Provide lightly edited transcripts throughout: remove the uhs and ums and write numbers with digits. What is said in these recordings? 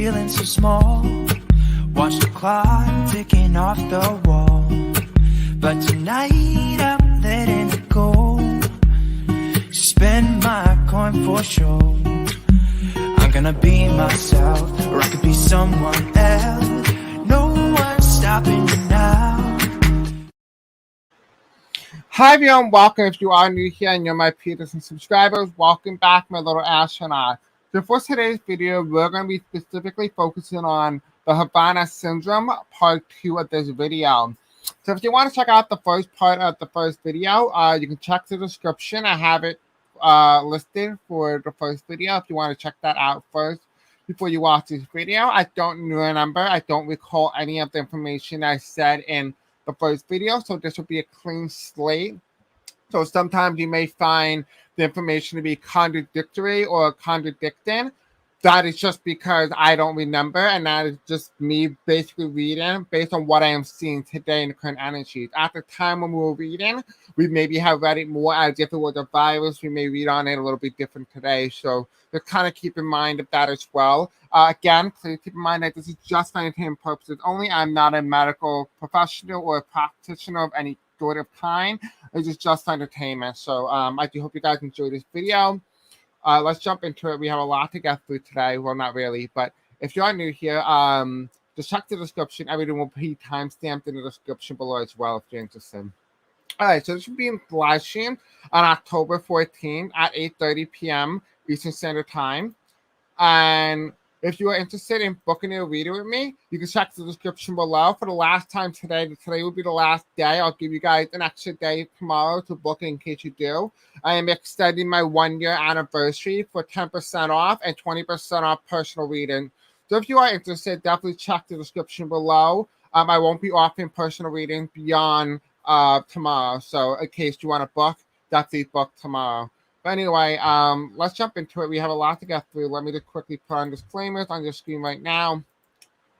feeling so small. Watch the clock ticking off the wall. But tonight I'm letting it go. Spend my coin for sure. I'm gonna be myself, or I could be someone else. No one's stopping me now. Hi everyone, welcome. If you are new here and you're my Peterson subscribers, welcome back, my little astronaut. So for today's video, we're going to be specifically focusing on the Havana Syndrome, part 2 of this video. So if you want to check out the first part of the first video, you can check the description. I have it listed for the first video if you want to check that out first before you watch this video. I don't remember, I don't recall any of the information I said in the first video, so this will be a clean slate. So sometimes you may find the information to be contradictory or contradicting. That is just because I don't remember, and that is just me basically reading based on what I am seeing today in the current energies. At the time when we were reading, we maybe have read it more as if it was a virus. We may read on it a little bit different today. So just kind of keep in mind of that as well. Again, please keep in mind that this is just for entertainment purposes only. I'm not a medical professional or a practitioner of any sort of kind. It's just for entertainment. So I do hope you guys enjoy this video. Let's jump into it. We have a lot to get through today. Well, not really, but if you are new here, just check the description. Everything will be timestamped in the description below as well if you're interested. All right, so this will be in live stream on October 14th at 8:30 p.m. Eastern Standard Time. And if you are interested in booking a reading with me, you can check the description below. For the last time today will be the last day. I'll give you guys an extra day tomorrow to book in case you do. I am extending my 1-year anniversary for 10% off and 20% off personal reading. So if you are interested, definitely check the description below. I won't be offering personal reading beyond tomorrow. So in case you want to book, definitely book tomorrow. But anyway, let's jump into it. We have a lot to get through. Let me just quickly put on disclaimers on your screen right now.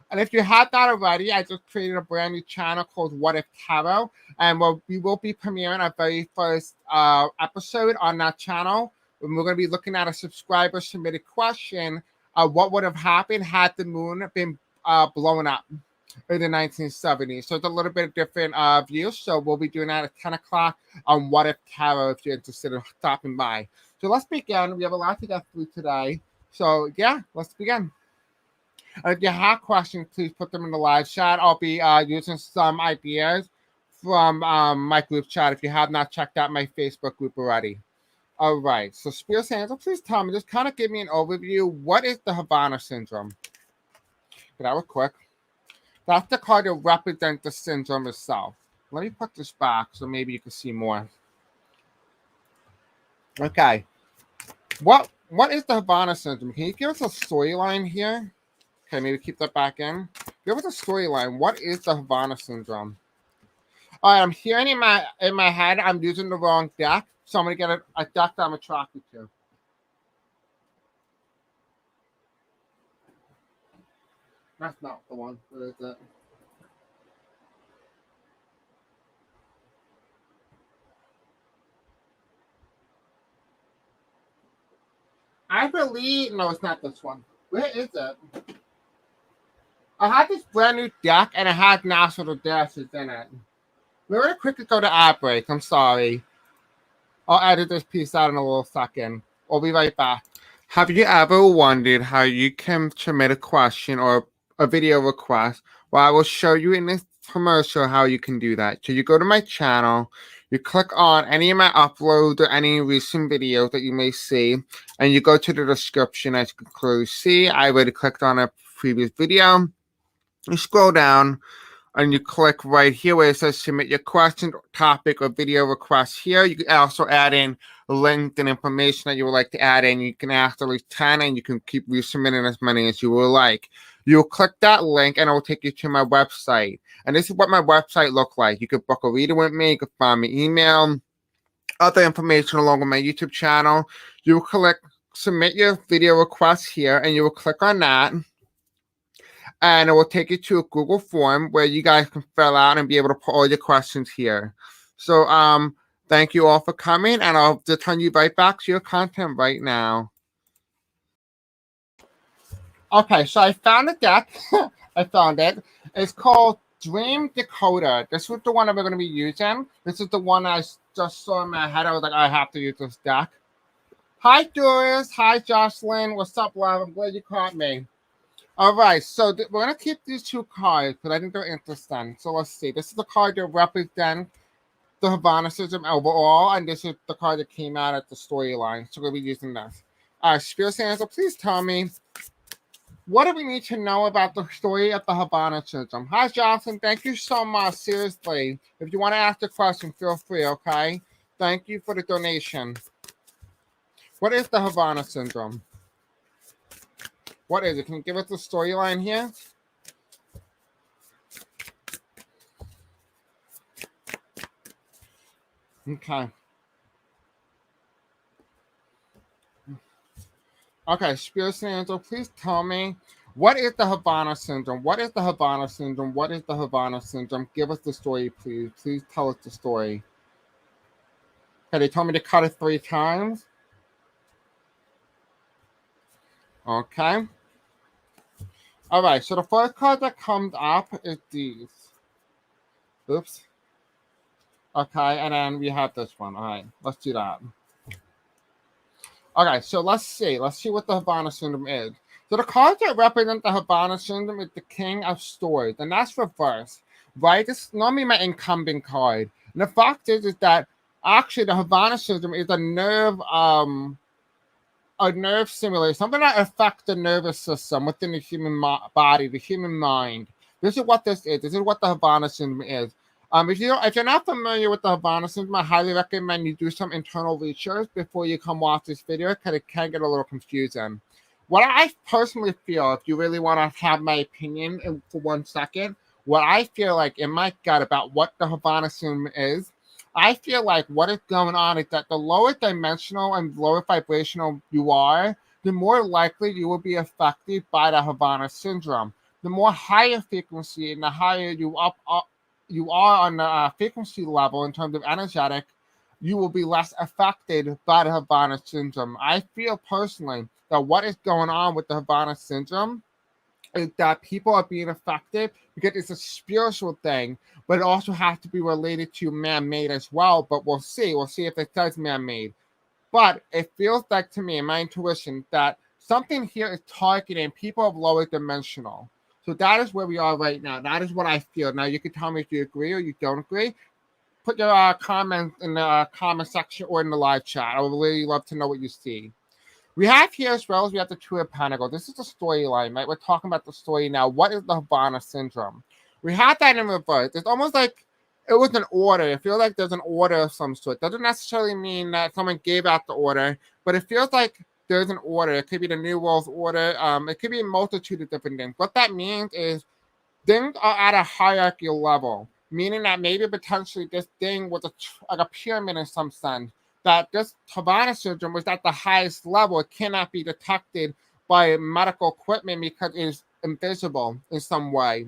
And if you have that already, I just created a brand new channel called What If Tarot. And we will be premiering our very first episode on that channel. And we're going to be looking at a subscriber submitted question. What would have happened had the moon been blown up in the 1970s? So it's a little bit different view. So we'll be doing that at 10 o'clock on What If Tarot if you're interested in stopping by. So let's begin. We have a lot to get through today. So yeah, let's begin. If you have questions, please put them in the live chat. I'll be using some ideas from my group chat if you have not checked out my Facebook group already. All right. So Spirit Santa, please tell me, just kind of give me an overview. What is the Havana Syndrome? That was quick. That's the card that represents the syndrome itself. Let me put this back so maybe you can see more. Okay. What is the Havana Syndrome? Can you give us a storyline here? Okay, maybe keep that back in. Give us a storyline. What is the Havana Syndrome? All right, I'm hearing in my head I'm using the wrong deck, so I'm going to get a deck that I'm attracted to. That's not the one. What is it? I believe... No, it's not this one. Where is it? I had this brand new deck, and it had national dashes in it. We're going to quickly go to ad break. I'm sorry. I'll edit this piece out in a little second. We'll be right back. Have you ever wondered how you can submit a question or a video request? Well, I will show you in this commercial how you can do that. So you go to my channel, you click on any of my uploads or any recent videos that you may see, and you go to the description. As you can clearly see, I already clicked on a previous video. You scroll down and you click right here where it says submit your question, topic, or video request here. You can also add in links and information that you would like to add in. You can ask at least 10 and you can keep resubmitting as many as you would like. You'll click that link and it will take you to my website. And this is what my website looks like. You can book a reading with me. You can find me email, other information along with my YouTube channel. You will click submit your video request here and you will click on that. And it will take you to a Google form where you guys can fill out and be able to put all your questions here. So thank you all for coming, and I'll just turn you right back to your content right now. Okay, so I found a deck. I found it. It's called Dream Decoder. This was the one that we're going to be using. This is the one just saw in my head. I was like, I have to use this deck. Hi, Doris. Hi, Jocelyn. What's up, love? I'm glad you caught me. All right, so we're going to keep these two cards because I think they're interesting. So let's see. This is the card that represents the Havana Syndrome overall, and this is the card that came out at the storyline. So we're going to be using this. All right, Spirit Angel, please tell me, what do we need to know about the story of the Havana Syndrome? Hi, Jocelyn. Thank you so much. Seriously. If you want to ask a question, feel free, okay? Thank you for the donation. What is the Havana Syndrome? What is it? Can you give us the storyline here? Okay. Okay, Spirit Angel, please tell me, what is the Havana Syndrome? What is the Havana Syndrome? What is the Havana Syndrome? Give us the story, please. Please tell us the story. Okay, they told me to cut it 3 times. Okay. All right, so the first card that comes up is these. Oops. Okay, and then we have this one. All right, let's do that. Okay, so let's see. Let's see what the Havana Syndrome is. So the cards that represent the Havana Syndrome is the King of Swords, and that's reversed, right? This is normally my incumbent card. And the fact is that actually the Havana Syndrome is a nerve simulator, something that affects the nervous system within the human body, the human mind. This is what this is. This is what the Havana Syndrome is. If you're not familiar with the Havana Syndrome, I highly recommend you do some internal research before you come watch this video, because it can get a little confusing. What I personally feel, if you really want to have my opinion for 1 second, what I feel like in my gut about what the Havana Syndrome is, I feel like what is going on is that the lower dimensional and lower vibrational you are, the more likely you will be affected by the Havana Syndrome. The more higher frequency and the higher you are on the frequency level in terms of energetic, you will be less affected by the Havana Syndrome. I feel personally that what is going on with the Havana Syndrome is that people are being affected because it's a spiritual thing, but it also has to be related to man-made as well. But we'll see. We'll see if it says man-made. But it feels like to me, in my intuition, that something here is targeting people of lower dimensional. So that is where we are right now. That is what I feel. Now you can tell me if you agree or you don't agree. Put your comments in the comment section or in the live chat. I would really love to know what you see. We have here as well as we have the Two of Pentacles. This is the storyline, right? We're talking about the story now. What is the Havana Syndrome? We had that in reverse. It's almost like it was an order. It feels like there's an order of some sort. Doesn't necessarily mean that someone gave out the order, but it feels like there's an order. It could be the New World's order. It could be a multitude of different things. What that means is things are at a hierarchy level, meaning that maybe potentially this thing was like a pyramid in some sense, that this Havana Syndrome was at the highest level. It cannot be detected by medical equipment because it is invisible in some way.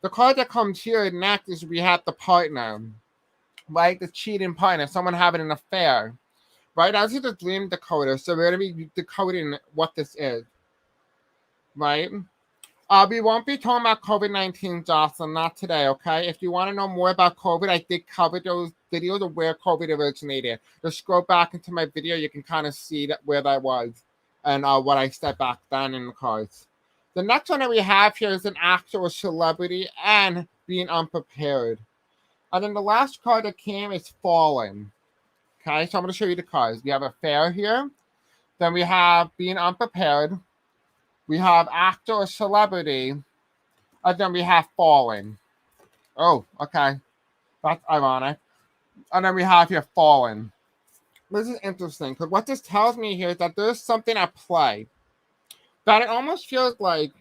The card that comes here next is we have the partner, right? The cheating partner, someone having an affair, right? Now, this is the dream decoder, so we're going to be decoding what this is, right? We won't be talking about COVID-19, Jocelyn, not today, okay? If you want to know more about COVID, I did cover those videos of where COVID originated. Just scroll back into my video, you can kind of see where that was and what I said back then in the cards. The next one that we have here is an actor or celebrity and being unprepared. And then the last card that came is falling. Okay, so I'm going to show you the cards. We have affair here. Then we have being unprepared. We have actor or celebrity, and then we have fallen. Oh, okay. That's ironic. And then we have here fallen. This is interesting, because what this tells me here is that there's something at play. That it almost feels like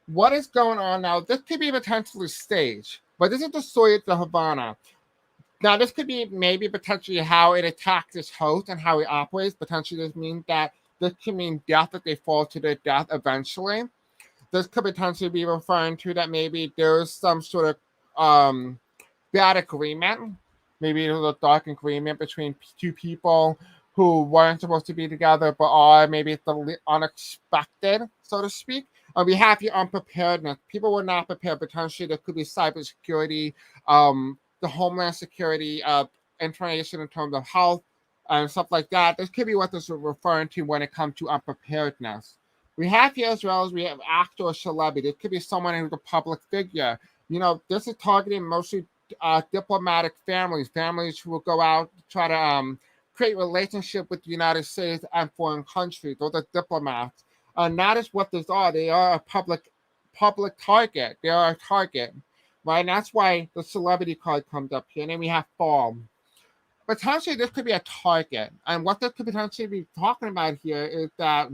what is going on now. This could be potentially staged, but this is the story of the Havana. Now, this could be maybe potentially how it attacks its host and how it operates. Potentially, this means that this could mean death, that they fall to their death eventually. This could potentially be referring to that maybe there's some sort of bad agreement. Maybe it was a dark agreement between two people who weren't supposed to be together, but are maybe it's the unexpected, so to speak. We have here unpreparedness. People were not prepared. Potentially, there could be cybersecurity, the homeland security, information in terms of health and stuff like that. This could be what this is referring to when it comes to unpreparedness. We have here as well as we have actor or celebrity. It could be someone who's a public figure. This is targeting mostly diplomatic families who will go out to try to create relationship with the United States and foreign countries. Those are diplomats. And that is what these are. They are a public target. They are a target, right? And that's why the celebrity card comes up here. And then we have fall. Potentially, this could be a target. And what this could potentially be talking about here is that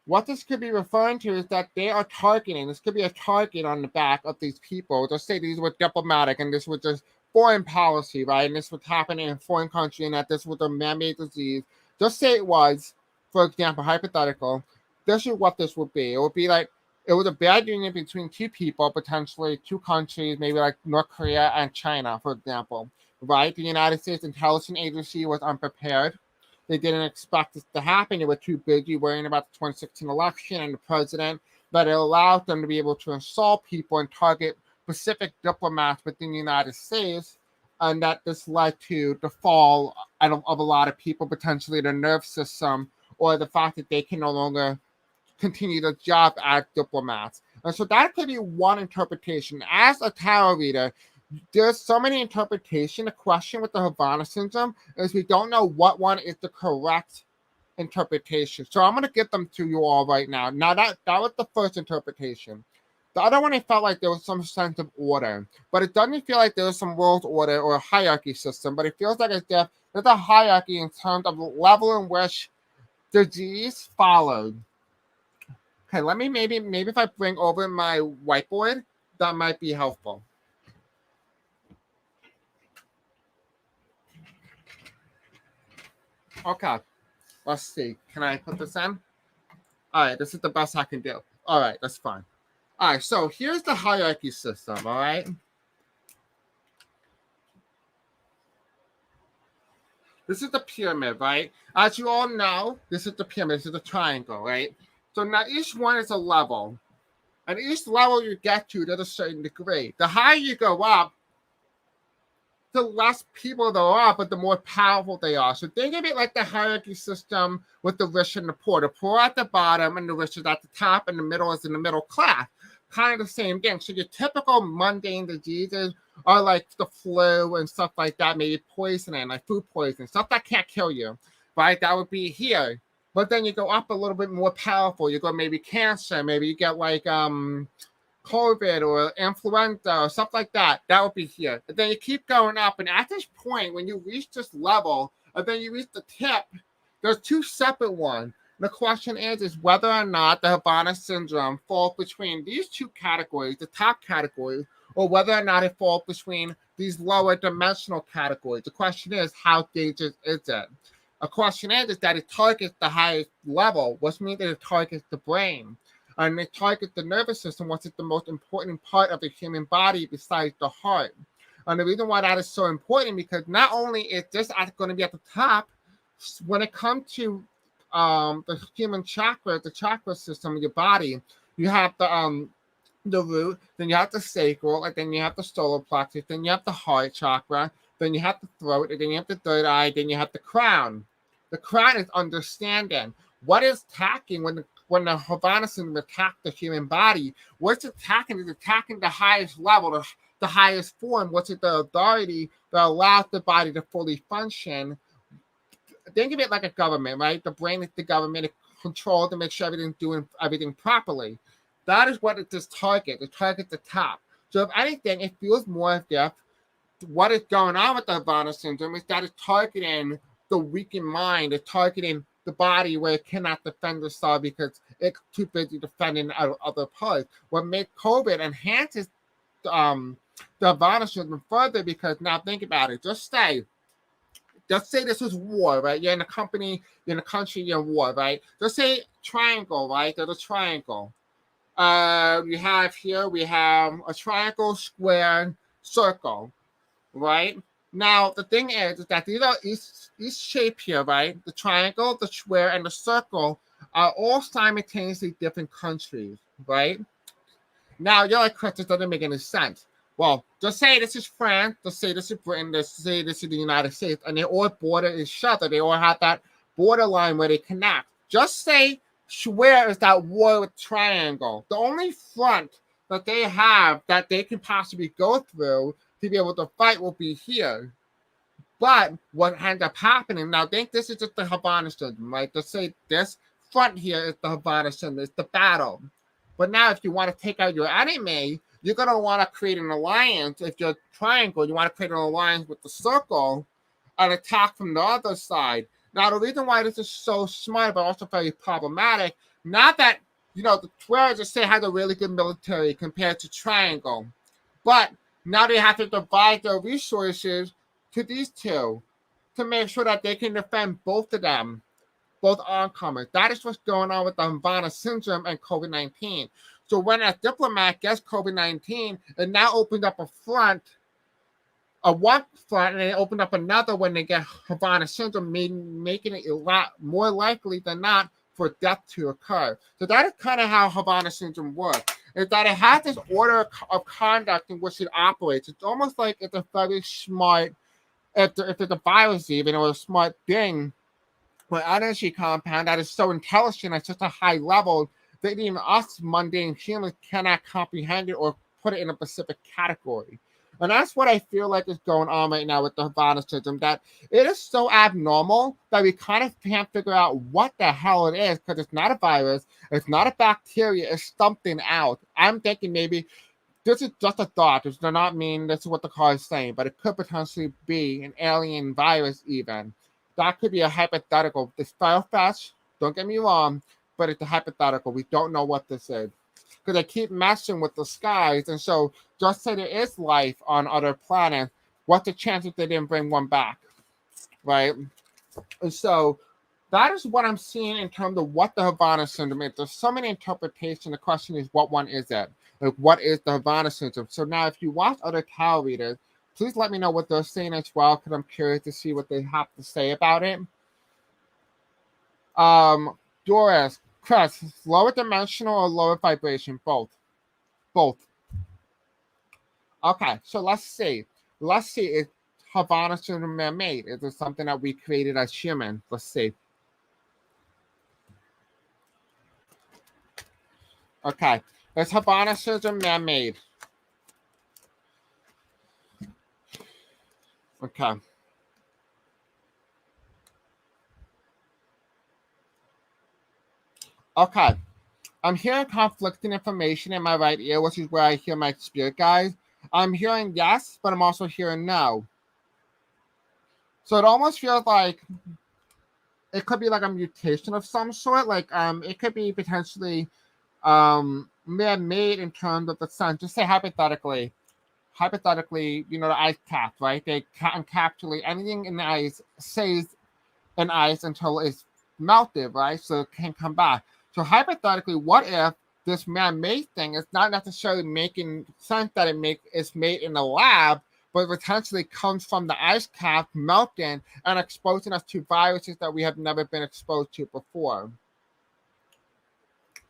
what this could be referring to is that they are targeting. This could be a target on the back of these people. Just say these were diplomatic and this was just foreign policy, right? And this was happening in a foreign country and that this was a man-made disease. Just say it was, for example, hypothetical. This is what this would be. It would be like it was a bad union between two people, potentially two countries, maybe like North Korea and China, for example, right? The United States Intelligence Agency was unprepared. They didn't expect this to happen. They were too busy worrying about the 2016 election and the president, but it allowed them to be able to assault people and target specific diplomats within the United States, and that this led to the fall of a lot of people, potentially their nerve system, or the fact that they can no longer continue their job as diplomats. And so that could be one interpretation. As a tarot reader, there's so many interpretations. The question with the Havana Syndrome is we don't know what one is the correct interpretation. So I'm going to give them to you all right now. Now, that was the first interpretation. The other one, I felt like there was some sense of order, but it doesn't feel like there was some world order or a hierarchy system, but it feels like as if there's a hierarchy in terms of the level in which the disease followed. Okay, let me maybe if I bring over my whiteboard, that might be helpful. Okay, let's see. Can I put this in? All right, this is the best I can do. All right, that's fine. All right, so here's the hierarchy system, all right? This is the pyramid, right? As you all know, this is the pyramid. This is the triangle, right? So now each one is a level. And each level you get to, there's a certain degree. The higher you go up, the less people there are, but the more powerful they are. So think of it like the hierarchy system with the rich and the poor. The poor at the bottom and the rich is at the top, and the middle is in the middle class. Kind of the same thing. So your typical mundane diseases are like the flu and stuff like that, maybe poisoning, like food poisoning, stuff that can't kill you, right? That would be here. But then you go up a little bit more powerful. You go maybe cancer, maybe you get like COVID or influenza or stuff like that. That would be here. And then you keep going up. And at this point, when you reach this level, and then you reach the tip, there's two separate ones. The question is whether or not the Havana Syndrome falls between these two categories, the top categories, or whether or not it falls between these lower dimensional categories. The question is, how dangerous is it? A question is that it targets the highest level, which means that it targets the brain. And it targets the nervous system, which is the most important part of the human body besides the heart. And the reason why that is so important, because not only is this going to be at the top, when it comes to the human chakra, the chakra system of your body, you have the root, then you have the sacral, and then you have the solar plexus, then you have the heart chakra, then you have the throat, and then you have the third eye, then you have the crown. The crown is understanding. What is attacking when the Havana Syndrome attacks the human body? What's attacking is attacking the highest level, the highest form, which is the authority that allows the body to fully function. Think of it like a government, right? The brain is the government. It controls to make sure everything's doing everything properly. That is what it does target. It targets the top. So if anything, it feels more as if what is going on with the Havana Syndrome is that it's targeting the weakened mind. It's targeting the body where it cannot defend itself because it's too busy defending other parts. What makes COVID enhances the Havana Syndrome further, because now think about it. Just say this was war, right? You're in a company, you're in a country, you're in war, right? Just say triangle, right? There's a triangle. We have a triangle, square, circle, right? Now, the thing is that these are each shape here, right? The triangle, the square, and the circle are all simultaneously different countries, right? Now, you're like, Chris, this doesn't make any sense. Well, just say this is France, just say this is Britain, just say this is the United States, and they all border each other. They all have that borderline where they connect. Just say, where is that war triangle? The only front that they have that they can possibly go through to be able to fight will be here. But what ends up happening, now think this is just the Havana Syndrome, right? Just say this front here is the Havana Syndrome, it's the battle. But now if you want to take out your enemy, you're going to want to create an alliance. If you're a triangle, you want to create an alliance with the circle and attack from the other side. Now, the reason why this is so smart, but also very problematic, not that, the square just say has a really good military compared to triangle, but now they have to divide their resources to these two to make sure that they can defend both of them, both oncomers. That is what's going on with the Havana Syndrome and COVID-19. So when a diplomat gets COVID-19, it now opens up a front, one front, and it opened up another when they get Havana Syndrome, making it a lot more likely than not for death to occur. So that is kind of how Havana Syndrome works, is that it has this order of conduct in which it operates. It's almost like it's a very smart, if it's a virus even, or a smart thing, or energy compound that is so intelligent at such a high level that even us mundane humans cannot comprehend it or put it in a specific category. And that's what I feel like is going on right now with the Havana Syndrome, that it is so abnormal that we kind of can't figure out what the hell it is, because it's not a virus, it's not a bacteria, it's something else. I'm thinking maybe this is just a thought. This does not mean this is what the card is saying, but it could potentially be an alien virus even. That could be a hypothetical. It's far-fetched, don't get me wrong, but it's a hypothetical. We don't know what this is, because they keep messing with the skies. And so just say there is life on other planets, what's the chance that they didn't bring one back, right? And so that is what I'm seeing in terms of what the Havana Syndrome is. There's so many interpretations. The question is, what one is it? Like, what is the Havana Syndrome? So now if you watch other tarot readers, please let me know what they're saying as well, because I'm curious to see what they have to say about it. Doris, Chris, lower dimensional or lower vibration? Both. Both. Okay, so let's see. Let's see if Havana Syndrome man-made. Is it something that we created as humans? Let's see. Okay, is Havana Syndrome man-made? Okay. Okay. I'm hearing conflicting information in my right ear, which is where I hear my spirit guides. I'm hearing yes, but I'm also hearing no. So it almost feels like it could be like a mutation of some sort. Like it could be potentially man-made in terms of the sun. Just say hypothetically, the ice cap, right? They encapsulate anything in the ice, stays in ice until it's melted, right? So it can come back. So hypothetically, what if this man-made thing is not necessarily making sense that it's made in a lab, but potentially comes from the ice cap melting and exposing us to viruses that we have never been exposed to before,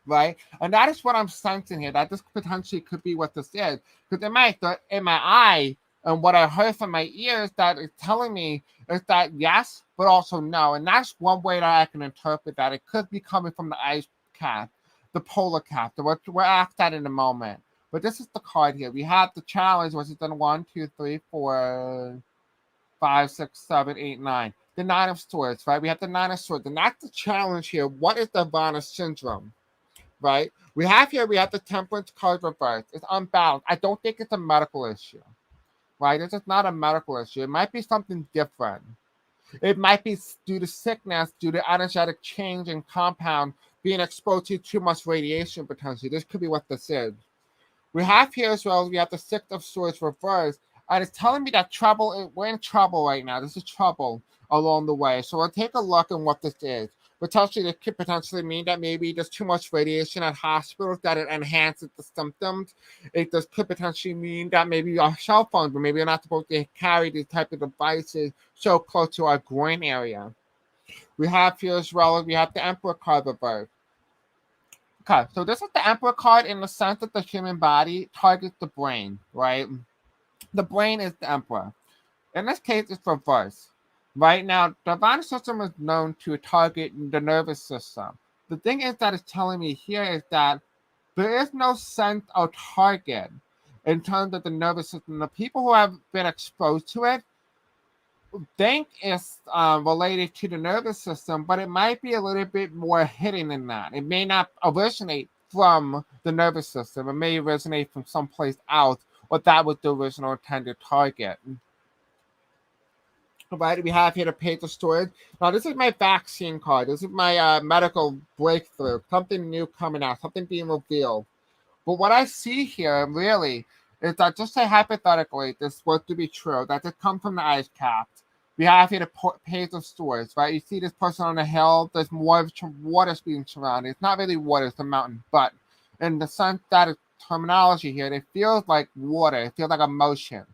right? And that is what I'm sensing here, that this potentially could be what this is. Because in my eye, and what I heard from my ears that is telling me is that yes, but also no. And that's one way that I can interpret that. It could be coming from the ice cap, the polar cap. We'll ask that in a moment. But this is the card here. We have the challenge, which is then 1, 2, 3, 4, 5, 6, 7, 8, 9. The 9 of Swords, right? We have the 9 of Swords. And that's the challenge here. What is the Havana Syndrome, right? We have the Temperance card reversed. It's unbalanced. I don't think it's a medical issue, right? This is not a medical issue. It might be something different. It might be due to sickness, due to energetic change and compound, being exposed to too much radiation potentially. This could be what this is. We have here as well, we have the 6 of Swords reversed, and it's telling me that we're in trouble right now. This is trouble along the way. So we'll take a look at what this is. Potentially, it could potentially mean that maybe there's too much radiation at hospitals, that it enhances the symptoms. It could potentially mean that maybe our cell phones, but maybe we're not supposed to carry these type of devices so close to our groin area. We have here as well, we have the Emperor card reversed. Okay, so this is the Emperor card in the sense that the human body targets the brain, right? The brain is the Emperor. In this case, it's reversed. Right now, the Havana system is known to target the nervous system. The thing is that it's telling me here is that there is no sense of target in terms of the nervous system. The people who have been exposed to it think it's related to the nervous system, but it might be a little bit more hidden than that. It may not originate from the nervous system. It may originate from someplace else, or that was the original intended target. Right, we have here the page of storage. Now, this is my vaccine card. This is my medical breakthrough. Something new coming out, something being revealed. But what I see here really is that, just say hypothetically, this was to be true, that it comes from the ice caps. We have here the page of storage, right? You see this person on the hill, there's more water being surrounded. It's not really water, it's a mountain, but in the sense that it's terminology here, it feels like water, it feels like emotion.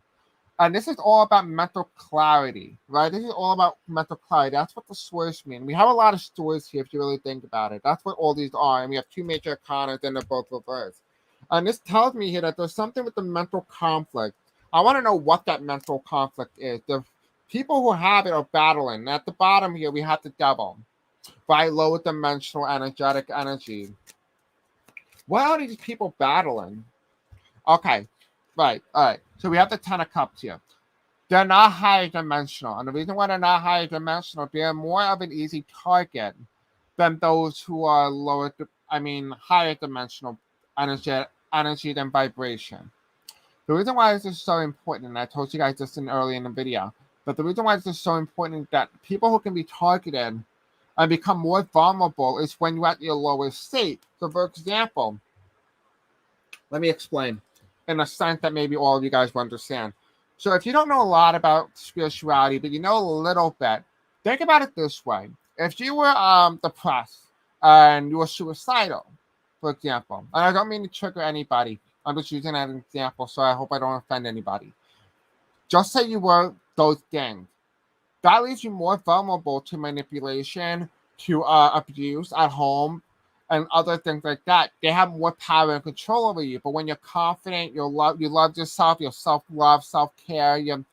And this is all about mental clarity, right? This is all about mental clarity. That's what the swords mean. We have a lot of swords here if you really think about it. That's what all these are. And we have two major arcanas and they're both reversed. And this tells me here that there's something with the mental conflict. I want to know what that mental conflict is. The people who have it are battling. At the bottom here, we have the devil, right? Lower dimensional energetic energy. What are these people battling? Okay, right, all right. So we have the Ten of Cups here. They're not higher dimensional. And the reason why they're not higher dimensional, they're more of an easy target than those who are higher dimensional energy than vibration. The reason why this is so important, and I told you guys this early in the video, but the reason why this is so important is that people who can be targeted and become more vulnerable is when you're at your lowest state. So, for example, let me explain in a sense that maybe all of you guys will understand. So if you don't know a lot about spirituality, but you know a little bit, think about it this way. If you were depressed and you were suicidal, for example, and I don't mean to trigger anybody, I'm just using that as an example, so I hope I don't offend anybody. Just say you were those things. That leaves you more vulnerable to manipulation, to abuse at home, and other things like that. They have more power and control over you. But when you're confident, you love yourself, your self-love, self-care, you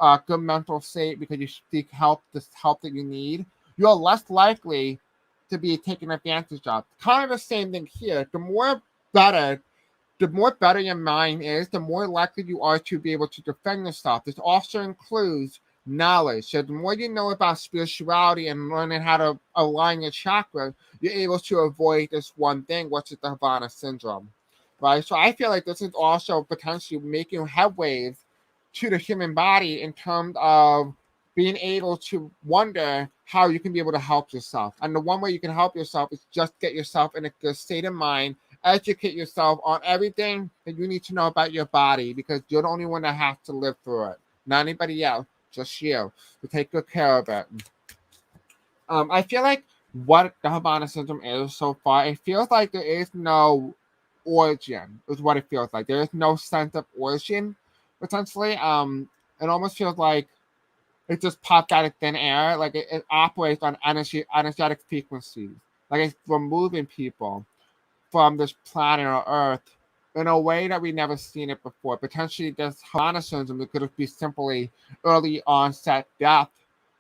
have good mental state because you seek help, this help that you need, you're less likely to be taken advantage of. Kind of the same thing here. The more better your mind is, the more likely you are to be able to defend yourself. This also includes knowledge. So the more you know about spirituality and learning how to align your chakras, you're able to avoid this one thing, which is the Havana Syndrome, right? So I feel like this is also potentially making headways to the human body in terms of being able to wonder how you can be able to help yourself. And the one way you can help yourself is just get yourself in a good state of mind, educate yourself on everything that you need to know about your body, because you're the only one that has to live through it, not anybody else. Just you to take good care of it. I feel like what the Havana Syndrome is so far, it feels like there is no origin, is what it feels like. There is no sense of origin, potentially. It almost feels like it just popped out of thin air. Like it operates on energetic frequencies. Like it's removing people from this planet or Earth in a way that we never seen it before. Potentially, this Havana Syndrome, it could be simply early onset death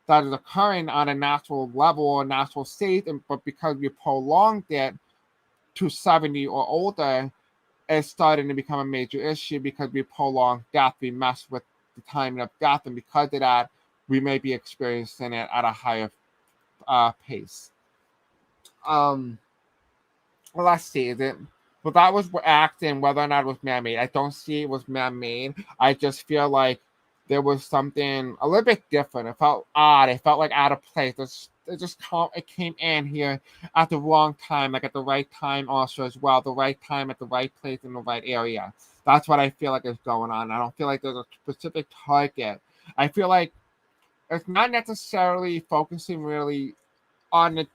that is occurring on a natural level or natural state, but because we prolonged it to 70 or older, it's starting to become a major issue because we prolonged death. We mess with the timing of death, and because of that, we may be experiencing it at a higher pace. Well, let's see. But that was acting, whether or not it was man-made. I don't see it was man-made. I just feel like there was something a little bit different. It felt odd. It felt like out of place. It came in here at the wrong time, like at the right time also as well. The right time at the right place in the right area. That's what I feel like is going on. I don't feel like there's a specific target. I feel like it's not necessarily focusing really on the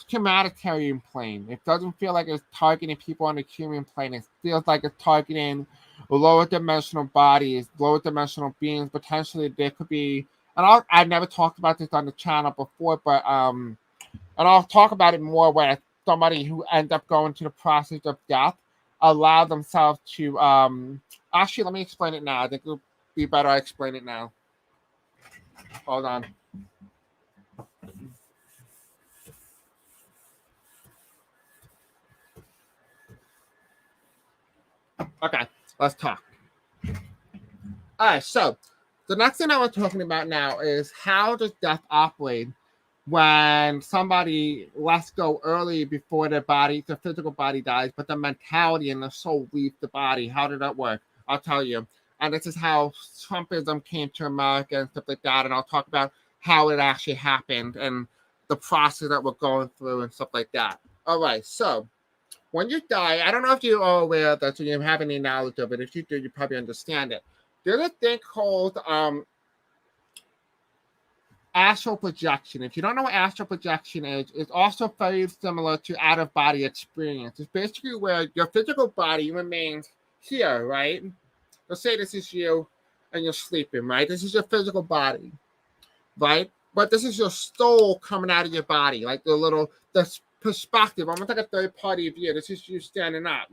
humanitarian plane. It doesn't feel like it's targeting people on the human plane. It feels like it's targeting lower dimensional bodies, lower dimensional beings. Potentially, there could be and I never talked about this on the channel before, but and I'll talk about it more where somebody who ends up going to the process of death allow themselves to actually, let me explain it now. I think it'll be better I explain it now. Hold on. Okay, let's talk. All right, so the next thing that we're talking about now is how does death operate when somebody lets go early before their body, the physical body dies, but the mentality and the soul leave the body. How did that work? I'll tell you. And this is how Trumpism came to America and stuff like that. And I'll talk about how it actually happened and the process that we're going through and stuff like that. All right, so when you die, I don't know if you are aware of this or you have any knowledge of it. If you do, you probably understand it. There's a thing called astral projection. If you don't know what astral projection is, it's also very similar to out-of-body experience. It's basically where your physical body remains here, right? Let's say this is you and you're sleeping, right? This is your physical body, right? But this is your soul coming out of your body, like the perspective, almost like a third-party view. This is you standing up,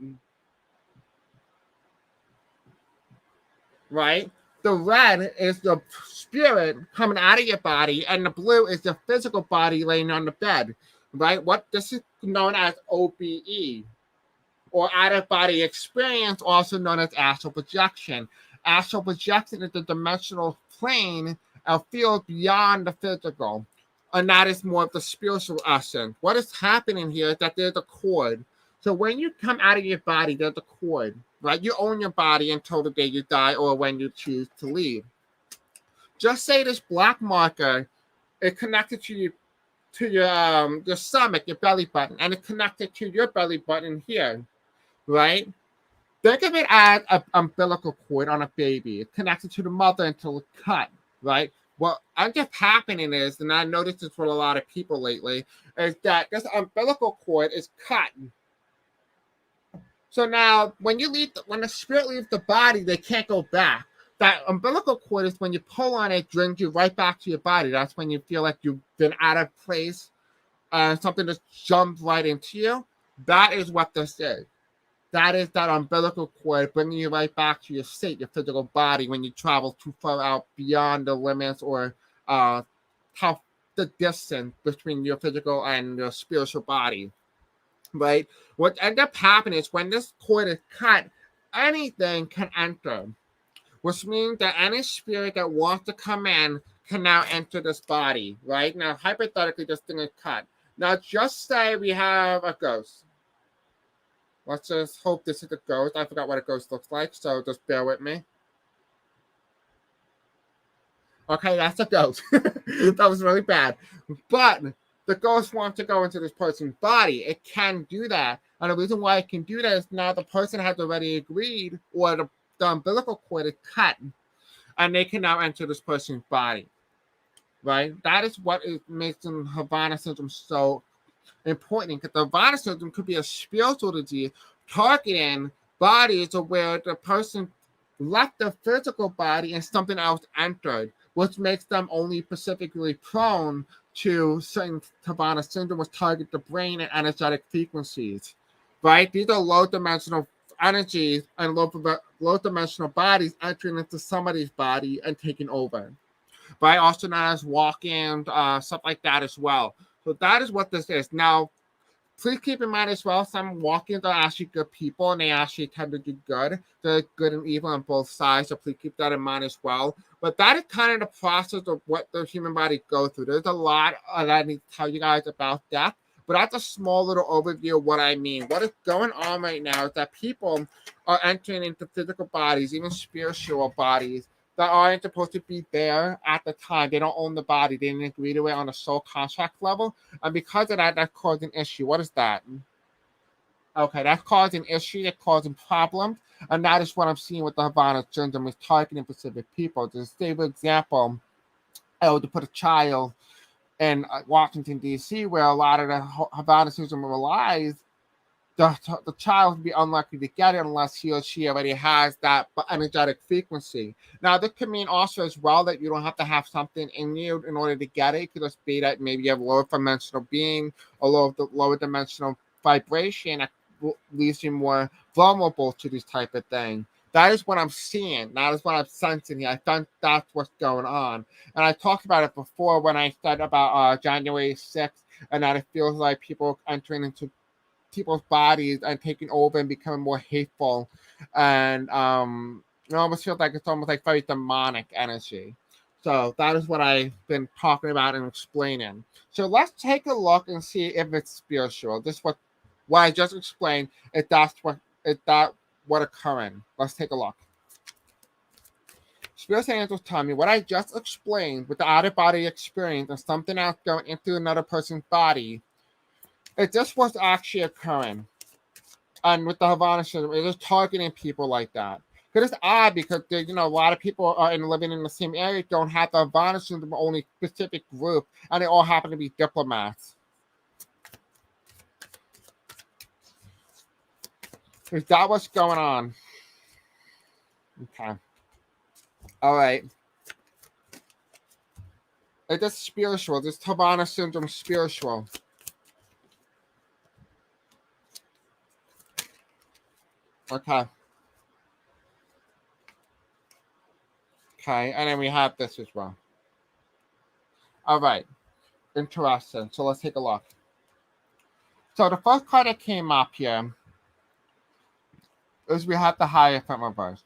right? The red is the spirit coming out of your body, and the blue is the physical body laying on the bed, right? What this is known as OBE, or out-of-body experience, also known as astral projection. Astral projection is the dimensional plane of field beyond the physical, and that is more of the spiritual essence. What is happening here is that there's a cord. So when you come out of your body, there's a cord, right? You own your body until the day you die or when you choose to leave. Just say this black marker is connected to your stomach, your belly button, and it's connected to your belly button here, right? Think of it as an umbilical cord on a baby. It's connected to the mother until it's cut, right? What ends up happening is, and I noticed this with a lot of people lately, is that this umbilical cord is cut. So now, when the spirit leaves the body, they can't go back. That umbilical cord is when you pull on it, brings you right back to your body. That's when you feel like you've been out of place, something just jumped right into you. That is what this is. That is that umbilical cord bringing you right back to your state, your physical body, when you travel too far out beyond the limits or how the distance between your physical and your spiritual body. Right? What ends up happening is when this cord is cut, anything can enter, which means that any spirit that wants to come in can now enter this body, right? Now, hypothetically, this thing is cut. Now, just say we have a ghost. Let's just hope this is a ghost. I forgot what a ghost looks like, so just bear with me. Okay, that's a ghost. That was really bad. But the ghost wants to go into this person's body. It can do that. And the reason why it can do that is now the person has already agreed, or the umbilical cord is cut, and they can now enter this person's body. Right? That is what makes the Havana Syndrome so important, because the Havana Syndrome could be a spiritual disease targeting bodies where the person left the physical body and something else entered, which makes them only specifically prone to certain Havana Syndrome, which target the brain and energetic frequencies, right? These are low-dimensional energies and low-dimensional bodies entering into somebody's body and taking over, right? Also known as walk-in, stuff like that as well. So that is what this is. Now, please keep in mind as well, some walk-ins are actually good people, and they actually tend to do good. They're good and evil on both sides, so please keep that in mind as well. But that is kind of the process of what the human body goes through. There's a lot that I need to tell you guys about death, but that's a small little overview of what I mean. What is going on right now is that people are entering into physical bodies, even spiritual bodies, that aren't supposed to be there at the time. They don't own the body. They didn't agree to it on a soul contract level. And because of that, that caused an issue. What is that? Okay, that's causing issue. That's causing problems. And that is what I'm seeing with the Havana Syndrome, is targeting specific people. Just say, for example, to put a child in Washington, D.C., where a lot of the Havana Syndrome relies, the child would be unlikely to get it unless he or she already has that energetic frequency. Now, this could mean also as well that you don't have to have something in you in order to get it. It could just be that maybe you have lower dimensional being or lower dimensional vibration that leaves you more vulnerable to this type of thing. That is what I'm seeing. That is what I'm sensing here. I think that's what's going on. And I talked about it before when I said about January 6th, and that it feels like people entering into people's bodies and taking over and becoming more hateful, and it almost feels like it's almost like very demonic energy. So that is what I've been talking about and explaining. So let's take a look and see if it's spiritual. This is what I just explained. If that what occurring. Let's take a look. Spirit angels tell me what I just explained with the out of body experience and something else going into another person's body. If this was actually occurring, and with the Havana syndrome, it is targeting people like that. Because it's odd because a lot of people are living in the same area don't have the Havana syndrome, only specific group, and they all happen to be diplomats. Is that what's going on? Okay. All right. It is spiritual. This Havana syndrome is spiritual. Okay. Okay, and then we have this as well. All right. Interesting. So let's take a look. So the first card that came up here is we have the Hierophant reverse.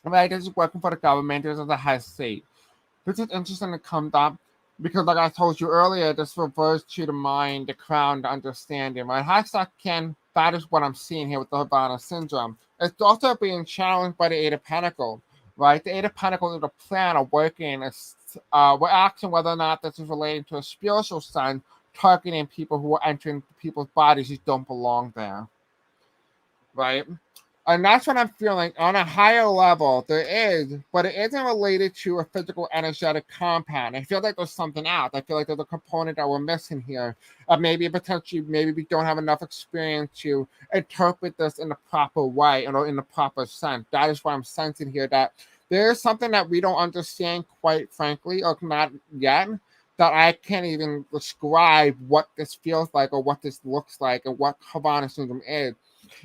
Right, this is working for the government. This is the high state. This is interesting to come up because, like I told you earlier, this refers to the mind, the crown, the understanding. Right, that is what I'm seeing here with the Havana syndrome. It's also being challenged by the Eight of Pentacles. Right, the Eight of Pentacles is the plan of working. We're asking whether or not this is related to a spiritual sense, targeting people who are entering people's bodies who don't belong there. Right? And that's what I'm feeling on a higher level. There is, but it isn't related to a physical energetic compound. I feel like there's something else. I feel like there's a component that we're missing here. Maybe we don't have enough experience to interpret this in the proper way or in the proper sense. That is what I'm sensing here. That there is something that we don't understand, quite frankly, or not yet. That I can't even describe what this feels like or what this looks like or what Havana syndrome is.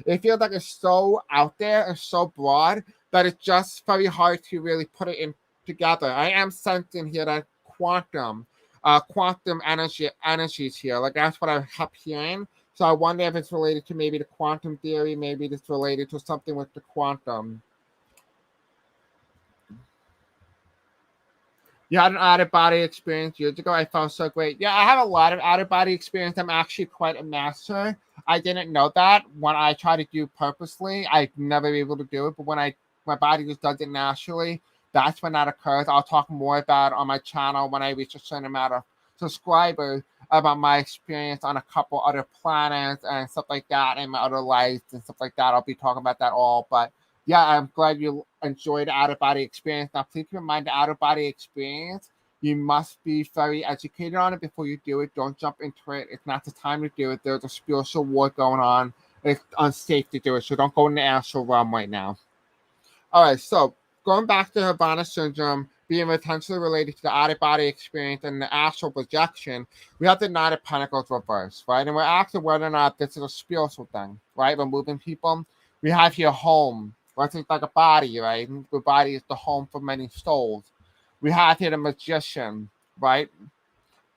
It feels like it's so out there and so broad that it's just very hard to really put it in together. I am sensing here that quantum energies here. Like that's what I kept hearing. So I wonder if it's related to maybe the quantum theory, maybe it's related to something with the quantum. You had an out-of-body experience years ago. I felt so great. Yeah, I have a lot of out-of-body experience. I'm actually quite a master. I didn't know that when I try to do purposely. I'd never be able to do it. But when my body just does it naturally, that's when that occurs. I'll talk more about it on my channel when I reach a certain amount of subscribers about my experience on a couple other planets and stuff like that and my other lives and stuff like that. I'll be talking about that all. But yeah, I'm glad you enjoyed the out-of-body experience. Now, please keep in mind the out-of-body experience, you must be very educated on it before you do it. Don't jump into it. It's not the time to do it. There's a spiritual war going on. It's unsafe to do it, so don't go in the astral realm right now. All right, so going back to Havana syndrome being potentially related to the out-of-body experience and the astral projection, we have the Knight of Pentacles reverse, right? And we're asking whether or not this is a spiritual thing, right? We're moving people. We have here home. Right? It's like a body, right? The body is the home for many souls. We have here the Magician, right?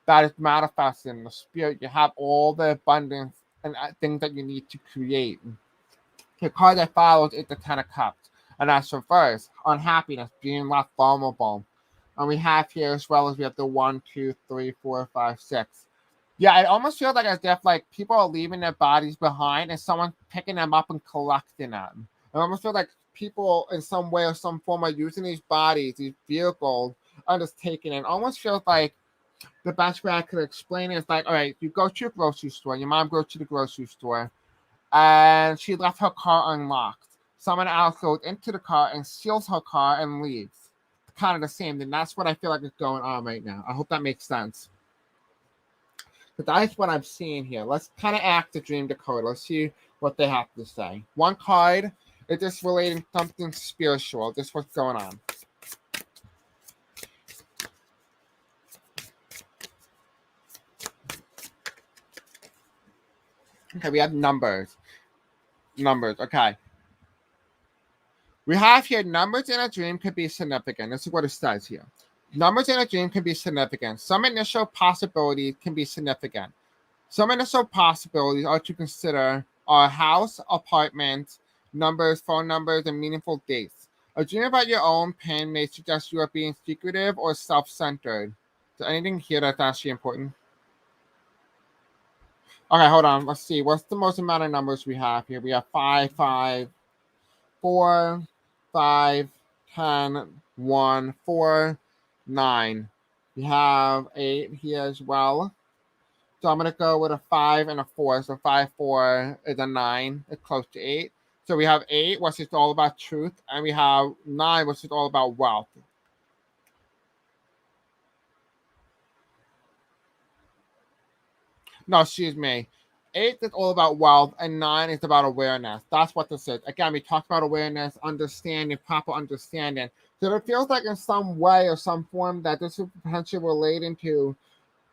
That is manifesting the spirit. You have all the abundance and things that you need to create. The card that follows is the Ten of Cups, and that's reverse. Unhappiness, being left vulnerable. And we have here as well as we have the 1, 2, 3, 4, 5, 6. Yeah, it almost feels like as if like people are leaving their bodies behind and someone picking them up and collecting them. I almost feel like people in some way or some form are using these bodies, these vehicles, and just taking it. It almost feels like the best way I could explain it is like, all right, you go to a grocery store, your mom goes to the grocery store, and she left her car unlocked. Someone else goes into the car and steals her car and leaves. Kind of the same. And that's what I feel like is going on right now. I hope that makes sense. But that's what I'm seeing here. Let's kind of act the dream decode. Let's see what they have to say. One card is just relating something spiritual, just what's going on. Okay, we have numbers. Numbers, okay. We have here numbers in a dream could be significant. This is what it says here. Numbers in a dream can be significant. Some initial possibilities can be significant. Some initial possibilities are to consider are house, apartment, numbers, phone numbers, and meaningful dates. A dream about your own pain may suggest you are being secretive or self-centered. So anything here that's actually important? Okay, hold on. Let's see. What's the most amount of numbers we have here? We have 5, 5, 4, 5, 10, 1, 4, 9. We have 8 here as well. So I'm going to go with a 5 and a 4. So 5, 4 is a 9. It's close to 8. So we have 8, which is all about truth. And we have 9, which is all about wealth. No, excuse me. 8 is all about wealth, and 9 is about awareness. That's what this is. Again, we talked about awareness, understanding, proper understanding. So it feels like in some way or some form that this is potentially relating to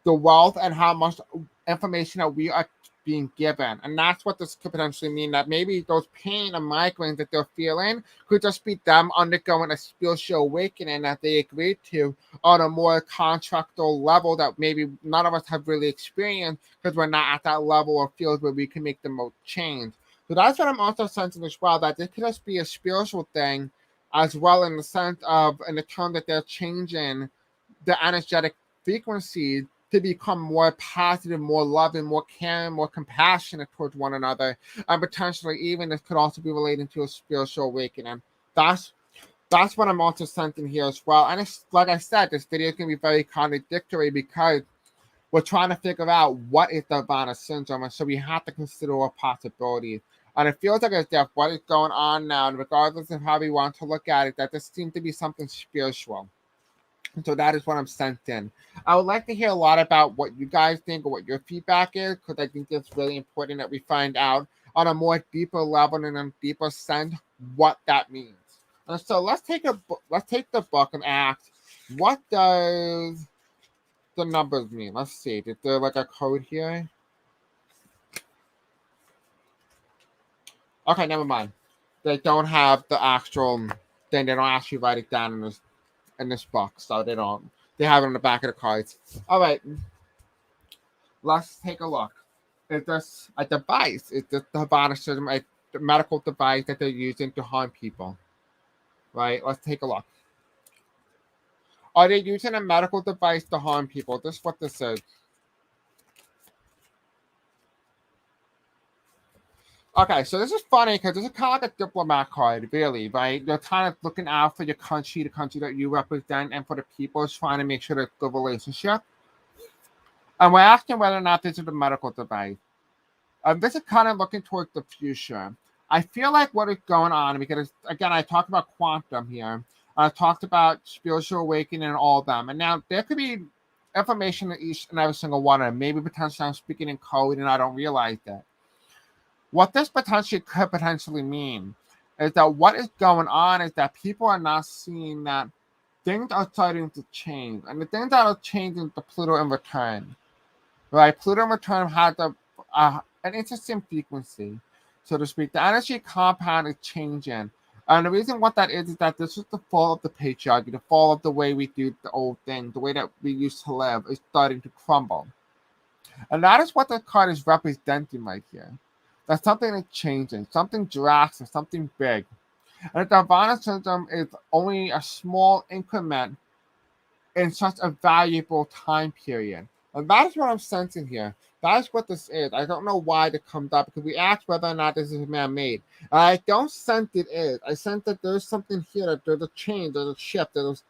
the wealth and how much information that we are being given. And that's what this could potentially mean, that maybe those pain and migraines that they're feeling could just be them undergoing a spiritual awakening that they agreed to on a more contractual level that maybe none of us have really experienced because we're not at that level or field where we can make the most change. So that's what I'm also sensing as well, that this could just be a spiritual thing as well, in the sense of, in the term that they're changing the energetic frequency to become more positive, more loving, more caring, more compassionate towards one another. And potentially even this could also be relating to a spiritual awakening. That's what I'm also sensing here as well. And it's like I said, this video is going to be very contradictory because we're trying to figure out what is the Havana Syndrome. And so we have to consider all possibilities. And it feels like as if what is going on now, and regardless of how we want to look at it, that this seems to be something spiritual. So that is what I'm sensing. I would like to hear a lot about what you guys think or what your feedback is, because I think it's really important that we find out on a more deeper level and a deeper sense what that means. And so let's take the book and ask, what does the numbers mean? Let's see. Is there like a code here? Okay, never mind. They don't have the actual thing. They don't actually write it down in this box, so they don't. They have it on the back of the cards. All right, let's take a look. Is this a device? Is this the Havana Syndrome, a medical device that they're using to harm people? Right. Let's take a look. Are they using a medical device to harm people? This is what this is. Okay, so this is funny because this is kind of like a diplomat card, really, right? They're kind of looking out for your country, the country that you represent, and for the people, trying to make sure there's a good relationship. And we're asking whether or not this is a medical device. This is kind of looking towards the future. I feel like what is going on, because, again, I talked about quantum here. I talked about spiritual awakening and all of them. And now there could be information in each and every single one of them. Maybe potentially I'm speaking in code and I don't realize that. What this could potentially mean is that what is going on is that people are not seeing that things are starting to change. And the things that are changing is the Pluto in return. Right? Pluto in return has an interesting frequency, so to speak. The energy compound is changing. And the reason what that is that this is the fall of the patriarchy, the fall of the way we do the old thing, the way that we used to live is starting to crumble. And that is what the card is representing right here. That something is changing, something drastic, something big. And the Havana Syndrome is only a small increment in such a valuable time period. And that is what I'm sensing here. That is what this is. I don't know why it comes up, because we asked whether or not this is man-made. And I don't sense it is. I sense that there's something here, that there's a change, there's a shift, there's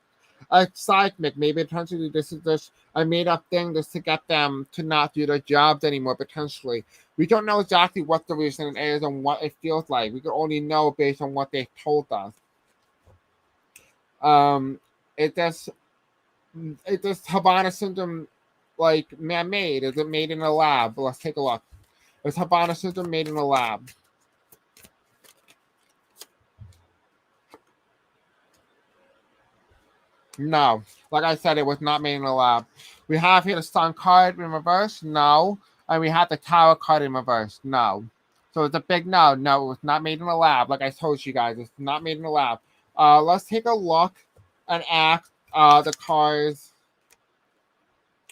a seismic. Maybe potentially this is just a made-up thing just to get them to not do their jobs anymore, potentially. We don't know exactly what the reason is and what it feels like. We can only know based on what they told us. It does Havana Syndrome like man-made? Is it made in a lab? Let's take a look. Is Havana Syndrome made in a lab? No. Like I said, it was not made in a lab. We have here the Sun card in reverse. No. And we have the Tower card in reverse. No. So it's a big no. No, it was not made in a lab. Like I told you guys, it's not made in a lab. Let's take a look and ask the cards.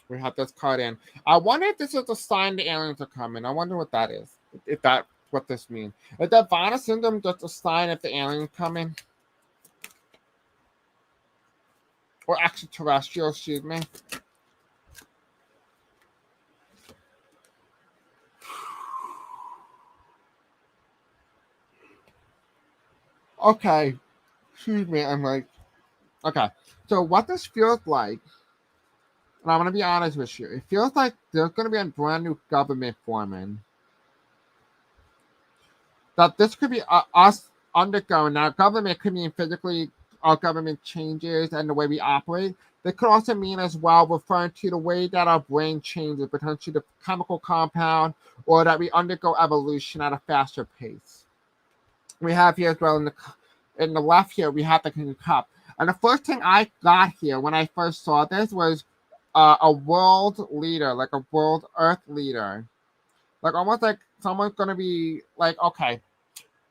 We have this card in. I wonder if this is a sign the aliens are coming. I wonder what that is. If that's what this means. Is the Havana Syndrome just a sign if the aliens coming? Or extraterrestrial, excuse me. Okay. Excuse me. I'm like, okay. So what this feels like, and I'm going to be honest with you, it feels like there's going to be a brand new government forming. That this could be us undergoing. Now, government could mean physically our government changes and the way we operate. They could also mean as well referring to the way that our brain changes, potentially the chemical compound, or that we undergo evolution at a faster pace. We have here as well in the left here, we have the King of Cup. And the first thing I got here when I first saw this was a world leader, like a world earth leader. Like almost like someone's going to be like, okay,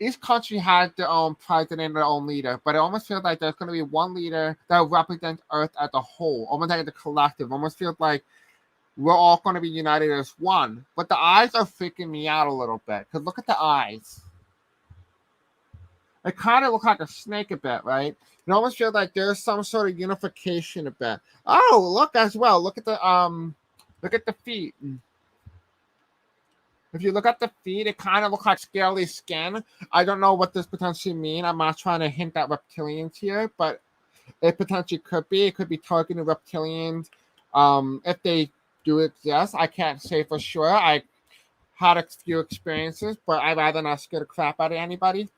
each country has their own president, their own leader, but it almost feels like there's going to be one leader that represents Earth as a whole, almost like the collective. Almost feels like we're all going to be united as one. But the eyes are freaking me out a little bit, because look at the eyes. It kind of looks like a snake a bit, right? It almost feels like there's some sort of unification a bit. Oh, look as well. Look at the feet. If you look at the feet, it kind of looks like scaly skin. I don't know what this potentially means. I'm not trying to hint at reptilians here, but it potentially could be. It could be targeting reptilians. If they do exist, I can't say for sure. I had a few experiences, but I'd rather not scare the crap out of anybody.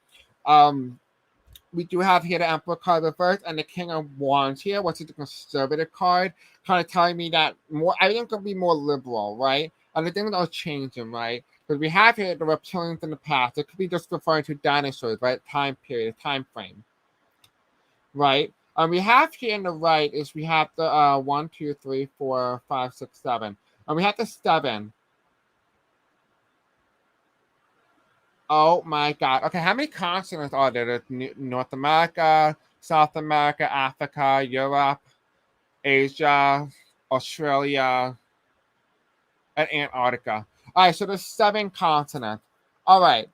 We do have here the Emperor card reversed and the King of Wands here, which is the conservative card, kind of telling me that more. I think it'll be more liberal, right? And the things are changing, right? Because we have here the reptilians in the past. It could be just referring to dinosaurs, right? Time period, time frame, right? And we have here in the right is we have the 1, 2, 3, 4, 5, 6, 7, and we have the 7. Oh my God. Okay, how many continents are there? There's North America, South America, Africa, Europe, Asia, Australia, and Antarctica. All right, so there's 7 continents. All right,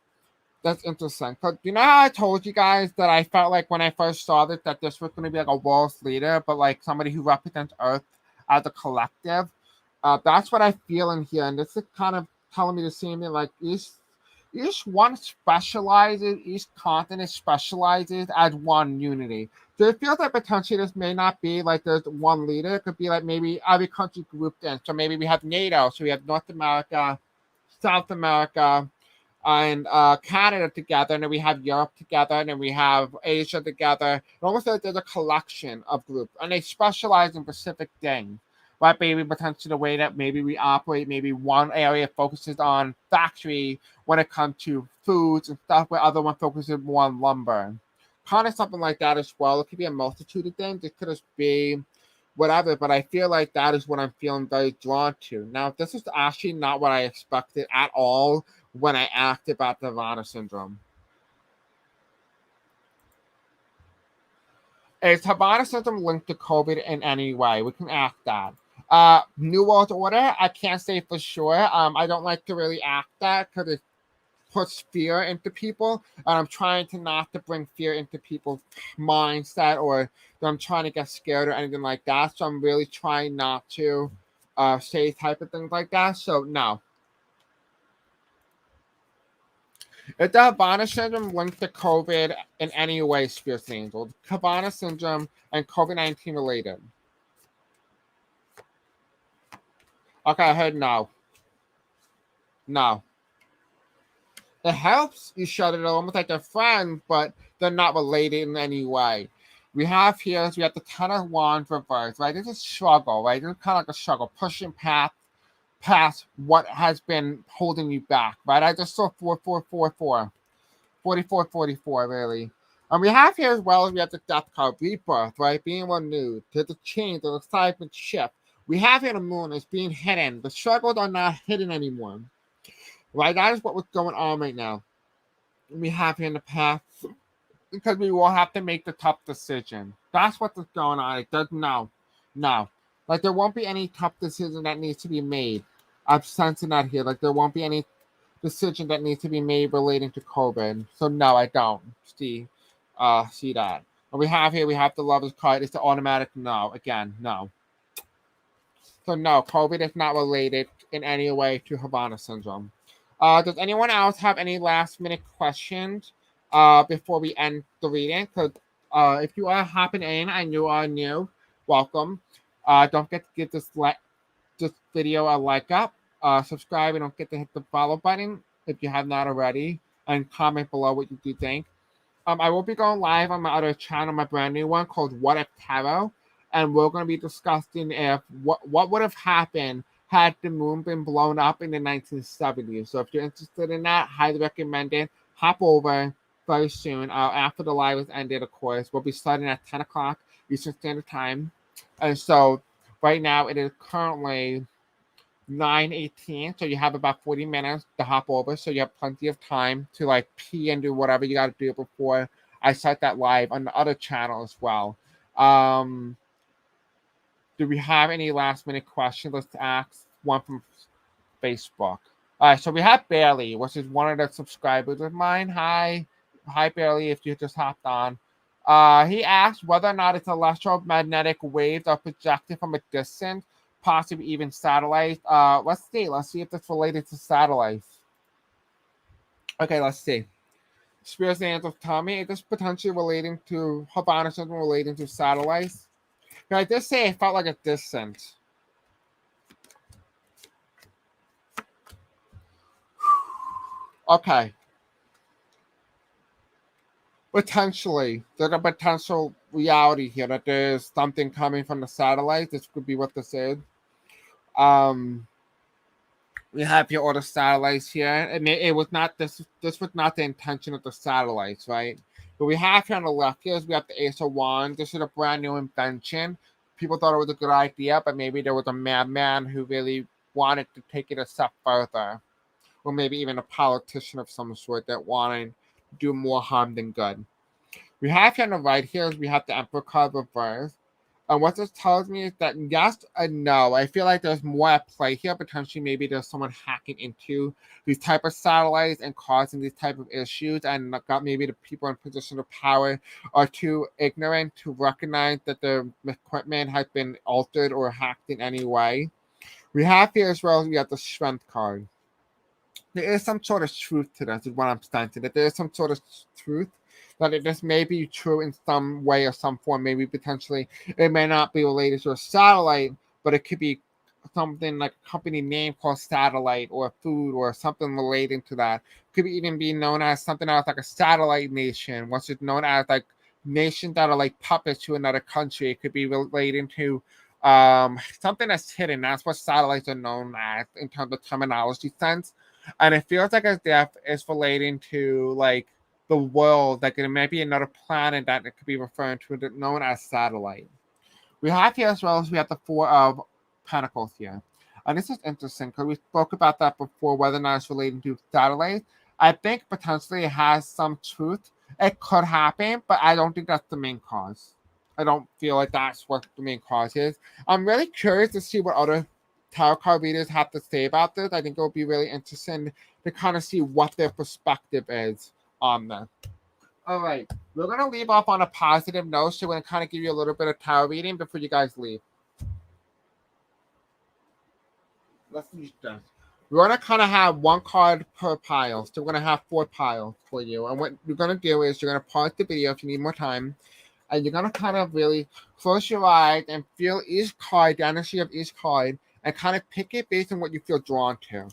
that's interesting. Because you know how I told you guys that I felt like when I first saw this that this was going to be like a world's leader, but like somebody who represents Earth as a collective? That's what I feel in here. And this is kind of telling me the same thing. Like each one specializes, each continent specializes as one unity. So it feels like potentially this may not be like there's one leader. It could be like maybe every country grouped in. So maybe we have NATO, so we have North America, South America, and Canada together, and then we have Europe together, and then we have Asia together. It almost like there's a collection of groups, and they specialize in specific things. Right, maybe potentially the way that maybe we operate, maybe one area focuses on factory when it comes to foods and stuff, where other one focuses more on lumber. Kind of something like that as well. It could be a multitude of things. It could just be whatever, but I feel like that is what I'm feeling very drawn to. Now, this is actually not what I expected at all when I asked about the Havana Syndrome. Is Havana Syndrome linked to COVID in any way? We can ask that. New World Order, I can't say for sure. I don't like to really act that because it puts fear into people, and I'm trying to not to bring fear into people's mindset, or that I'm trying to get scared or anything like that. So I'm really trying not to say type of things like that. So no. Is the Havana Syndrome linked to COVID in any way, Spirit Angel? Havana Syndrome and COVID-19 related? Okay, I heard no. No. It helps each other almost like they're friends, but they're not related in any way. We have here, we have the Ten of Wands reversed, right? This is struggle, right? This is kind of like a struggle, pushing past what has been holding you back, right? I just saw 4, 4, 4, 4. 44, 44, really. And we have here as well, we have the death card, rebirth, right? Being renewed. There's a change, there's a seismic shift. We have here the moon is being hidden. The struggles are not hidden anymore. Right? That is what was going on right now. We have here in the past, because we will have to make the tough decision. That's what's going on. It does no. Like there won't be any tough decision that needs to be made. I'm sensing that here. Like there won't be any decision that needs to be made relating to COVID. So no, I don't see that. And we have here, we have the Lover's card. It's the automatic no. Again, no. So no, COVID is not related in any way to Havana Syndrome. Does anyone else have any last minute questions before we end the reading? Because if you are hopping in and you are new, welcome. Don't forget to give this video a like up. Subscribe and don't forget to hit the follow button if you have not already. And comment below what you do think. I will be going live on my other channel, my brand new one called What If Tarot. And we're going to be discussing if what would have happened had the moon been blown up in the 1970s. So if you're interested in that, highly recommend it. Hop over very soon. After the live is ended, of course. We'll be starting at 10 o'clock Eastern Standard Time. And so right now it is currently 9:18, so you have about 40 minutes to hop over, so you have plenty of time to like pee and do whatever you got to do before I start that live on the other channel as well. Do we have any last minute questions? Let's ask one from Facebook. All right, so we have Bailey, which is one of the subscribers of mine. Hi Bailey, if you just hopped on. He asked whether or not it's electromagnetic waves are projected from a distance, possibly even satellites. Let's see if it's related to satellites. Okay, let's see. Spirits and Angels tell me, is this potentially relating to Havana Syndrome, relating to satellites? But I did say it felt like a distance. Okay. Potentially, there's a potential reality here that there's something coming from the satellite. This could be what this is. We have here all the satellites here, and it was not this was not the intention of the satellites, right? But we have here on the left here is we have the Ace of Wands. This is a brand new invention. People thought it was a good idea, but maybe there was a madman who really wanted to take it a step further, or maybe even a politician of some sort that wanted to do more harm than good. We have here on the right here is we have the Emperor card reversed. And what this tells me is that yes and no. I feel like there's more at play here. Potentially, maybe there's someone hacking into these type of satellites and causing these type of issues, and got maybe the people in position of power are too ignorant to recognize that the equipment has been altered or hacked in any way. We have here as well, we have the Strength card. There is some sort of truth to this, is what I'm sensing. That there is some sort of truth that this may be true in some way or some form. Maybe potentially it may not be related to a satellite, but it could be something like a company name called Satellite, or food, or something relating to that. Could even be known as something else like a satellite nation, which is known as like nations that are like puppets to another country. It could be relating to something that's hidden. That's what satellites are known as in terms of terminology sense. And it feels like as if it's relating to like the world, like it might be another planet that it could be referring to, known as satellite. We have here as well as we have the Four of Pentacles here. And this is interesting because we spoke about that before, whether or not it's relating to satellites. I think potentially it has some truth. It could happen, but I don't think that's the main cause. I don't feel like that's what the main cause is. I'm really curious to see what other tarot card readers have to say about this. I think it will be really interesting to kind of see what their perspective is on this. All right, we're going to leave off on a positive note, so we're going to kind of give you a little bit of tarot reading before you guys leave. Let's use this. We're going to kind of have one card per pile, so we're going to have 4 piles for you. And what you're going to do is you're going to pause the video if you need more time, and you're going to kind of really close your eyes and feel each card, the energy of each card, and kind of pick it based on what you feel drawn to.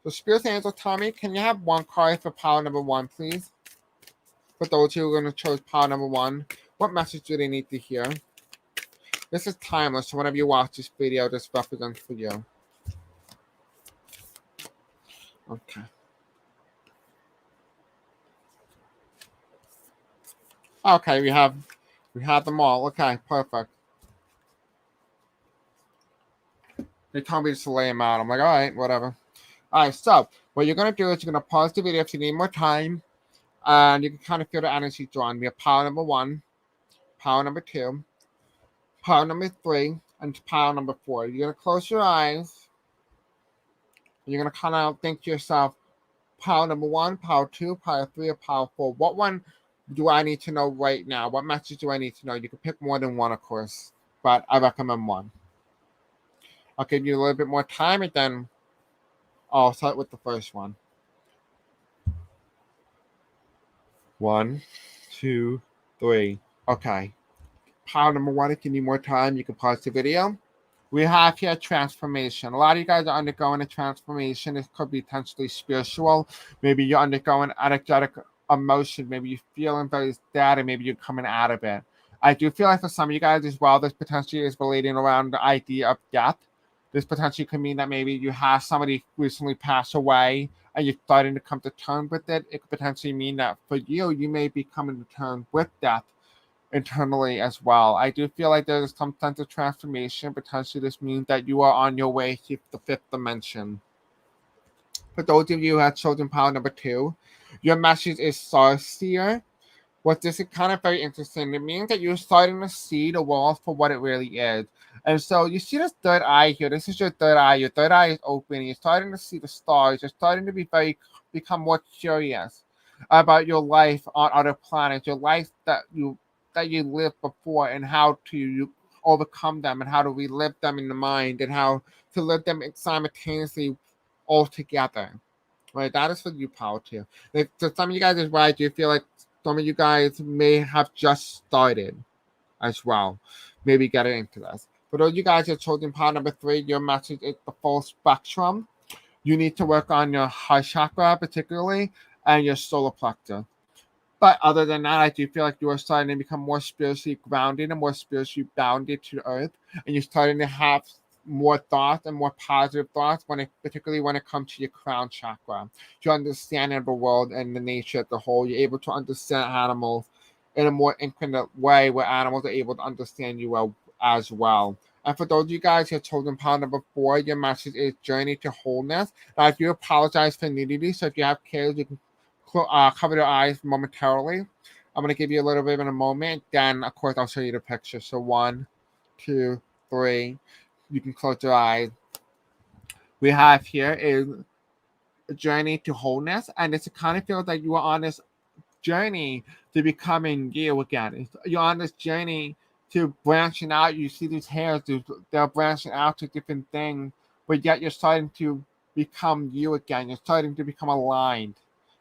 So Spirit Angel, tell me, can you have one card for pile number 1, please? For those who are going to choose pile number 1, what message do they need to hear? This is timeless, so whenever you watch this video, this represents for you. Okay. Okay, we have them all. Okay, perfect. They told me just to lay them out. I'm like, all right, whatever. All right, so what you're gonna do is you're gonna pause the video if you need more time, and you can kind of feel the energy drawn. We have pile number 1, pile number 2, pile number 3, and pile number 4. You're gonna close your eyes. And you're gonna kind of think to yourself, pile number 1, pile 2, pile 3, or pile 4. What one do I need to know right now? What message do I need to know? You can pick more than one, of course, but I recommend one. I'll give you a little bit more time, and then I'll start with the first one. 1, 2, 3. Okay. Pile number 1, if you need more time, you can pause the video. We have here transformation. A lot of you guys are undergoing a transformation. It could be potentially spiritual. Maybe you're undergoing energetic emotion. Maybe you're feeling very sad, and maybe you're coming out of it. I do feel like for some of you guys as well, this potentially is relating around the idea of death. This potentially could mean that maybe you have somebody recently pass away and you're starting to come to terms with it. It could potentially mean that for you, you may be coming to terms with death internally as well. I do feel like there's some sense of transformation. Potentially, this means that you are on your way to the 5th dimension. For those of you who have chosen pile number 2, your message is Starseer. What this is kind of very interesting. It means that you're starting to see the world for what it really is. And so you see this third eye here. This is your third eye. Your third eye is open. You're starting to see the stars. You're starting to become more curious about your life on other planets, your life that you lived before, and how to overcome them, and how to relive them in the mind, and how to live them simultaneously all together. Right? That is for you, Power 2. Like, so some of you guys as well, I do feel like some of you guys may have just started as well. Maybe getting into this. For those of you guys who have chosen pile number 3, your message is the full spectrum. You need to work on your heart chakra particularly, and your solar plexus. But other than that, I do feel like you are starting to become more spiritually grounded and more spiritually bounded to the earth. And you're starting to have more thoughts and more positive thoughts, particularly when it comes to your crown chakra. Your understanding of the world and the nature as a whole. You're able to understand animals in a more infinite way, where animals are able to understand you as well. And for those of you guys who have chosen pile number 4, your message is Journey to Wholeness. Now, I do apologize for nudity, so if you have kids, you can cover your eyes momentarily. I'm going to give you a little bit in a moment. Then, of course, I'll show you the picture. So 1, 2, 3. You can close your eyes. We have here is a journey to wholeness. And it kind of feels like you are on this journey to becoming you again. You're on this journey to branching out. You see these hairs, they're branching out to different things. But yet you're starting to become you again. You're starting to become aligned.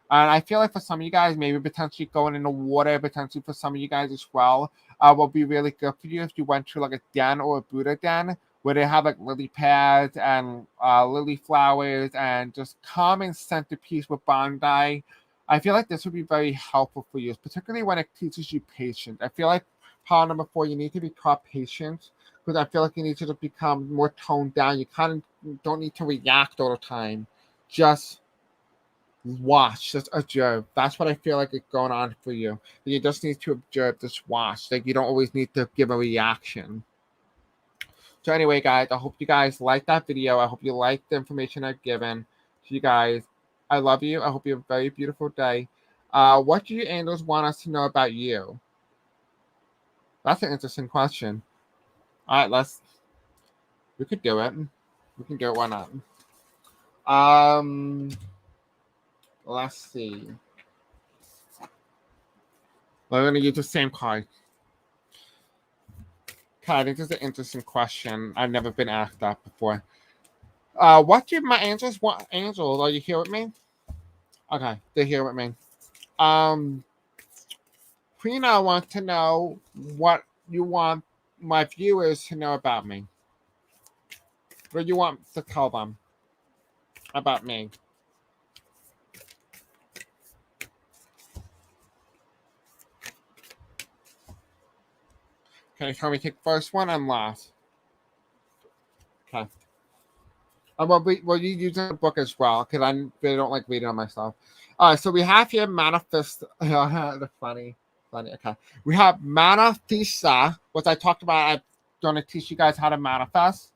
And I feel like for some of you guys, maybe potentially going in the water, potentially for some of you guys as well, will be really good for you if you went to like a den or a Buddha den where they have like lily pads and lily flowers and just calm and centerpiece with Bandai. I feel like this would be very helpful for you, particularly when it teaches you patience. I feel like pile number 4, you need to be taught patience, because I feel like you need to become more toned down. You kind of don't need to react all the time. Just watch, just observe. That's what I feel like is going on for you. You just need to observe, just watch. Like, you don't always need to give a reaction. So anyway, guys, I hope you guys liked that video. I hope you liked the information I've given to you guys. I love you. I hope you have a very beautiful day. What do your angels want us to know about you? That's an interesting question. All right, we could do it. We can do it. Why not? Let's see. We're going to use the same card. Okay, I think this is an interesting question. I've never been asked that before. What do my angels want? Angels, are you here with me? Okay, they're here with me. Prina wants to know what you want my viewers to know about me. What do you want to tell them about me? Okay, can we take first one and last? Okay. Well, you use the book as well, because I really don't like reading on myself. So we have here manifest. That's funny. plenty. Okay. We have Manifesta, which I talked about. I'm going to teach you guys how to manifest.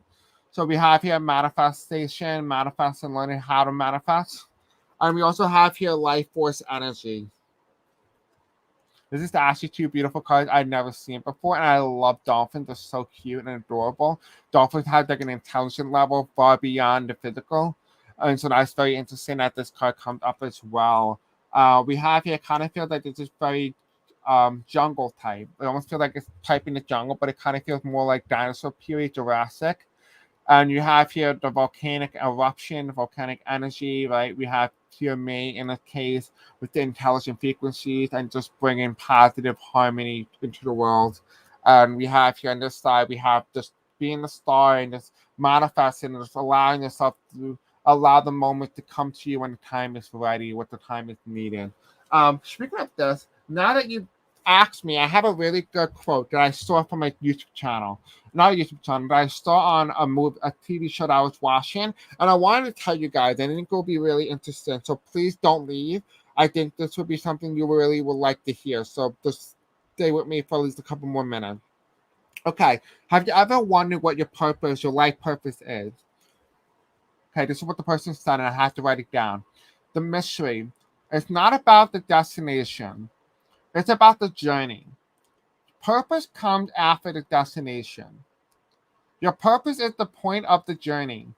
So we have here manifestation, manifest and learning how to manifest. And we also have here life force energy. This is actually two beautiful cards I've never seen before, and I love dolphins. They're so cute and adorable. Dolphins have like an intelligence level far beyond the physical, and so that's very interesting that this card comes up as well. We have here kind of feels like this is very jungle type. I almost feel like it's type in the jungle, but it kind of feels more like dinosaur period, Jurassic. And you have here the volcanic eruption, volcanic energy, right? We have here me in a case with the intelligent frequencies and just bringing positive harmony into the world. And we have here on this side, we have just being the star and just manifesting and just allowing yourself to allow the moment to come to you when the time is ready, what the time is needed. Speaking of this, now that you asked me, I have a really good quote that I saw from my YouTube channel. Not a YouTube channel, but I saw on a TV show that I was watching, and I wanted to tell you guys, and I think it'll be really interesting. So please don't leave. I think this would be something you really would like to hear. So just stay with me for at least a couple more minutes. Okay. Have you ever wondered what your purpose, your life purpose is? Okay, this is what the person said, and I have to write it down. The mystery. It's not about the destination. It's about the journey. Purpose comes after the destination. Your purpose is the point of the journey,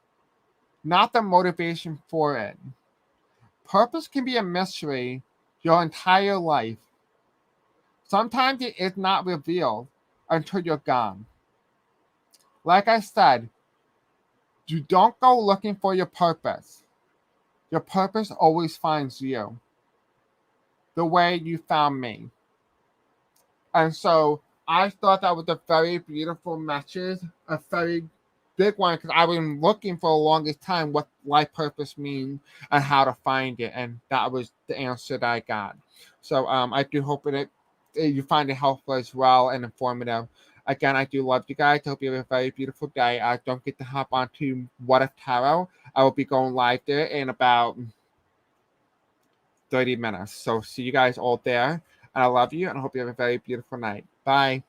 not the motivation for it. Purpose can be a mystery your entire life. Sometimes it is not revealed until you're gone. Like I said, you don't go looking for your purpose. Your purpose always finds you, the way you found me. And so I thought that was a very beautiful message, a very big one, because I've been looking for the longest time what life purpose means and how to find it. And that was the answer that I got. So I do hope that you find it helpful as well and informative. Again, I do love you guys. I hope you have a very beautiful day. Don't get to hop onto What If Tarot. I will be going live there in about 30 minutes. So see you guys all there. And I love you and I hope you have a very beautiful night. Bye.